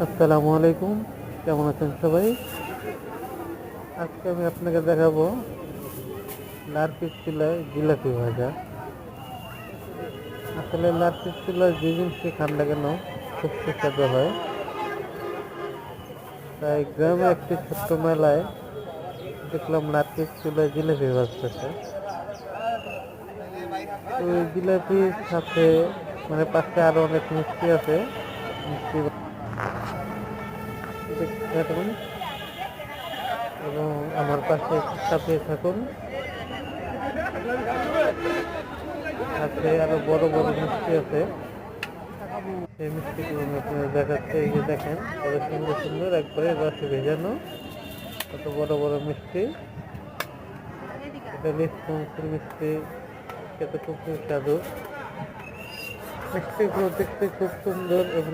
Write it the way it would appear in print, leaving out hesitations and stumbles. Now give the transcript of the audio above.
আসসালামু আলাইকুম, কেমন আছেন সবাই? আজকে আমি আপনাকে দেখাবো লার্কির চুলায় জিলাপি ভাজা। আসলে লার্কির চুলায় যে জিনিসটি খান না কেন খুব সুস্বাদু হয়। তাই গ্রামে একটি ছোট্ট মেলায় দেখলাম লার্কির চুলায় জিলাপি ভাজতেছে। তো এই জিলাপির সাথে পাশে আরো অনেক মিষ্টি আছে। মিষ্টি দেখতে থাকুন এবং আমার পাশে সাথে থাকুন। সাথে আরো বড় বড় মিষ্টি আছে, সেই মিষ্টিগুলো আমি আপনাদের দেখাচ্ছি। এই যে দেখেন, কত সুন্দর সুন্দর একবারে রসে ভেজানো কত বড় বড় মিষ্টি। এটা লিচু মিষ্টি, খেতে খুব সুস্বাদু। মিষ্টিগুলো দেখতে খুব সুন্দর এবং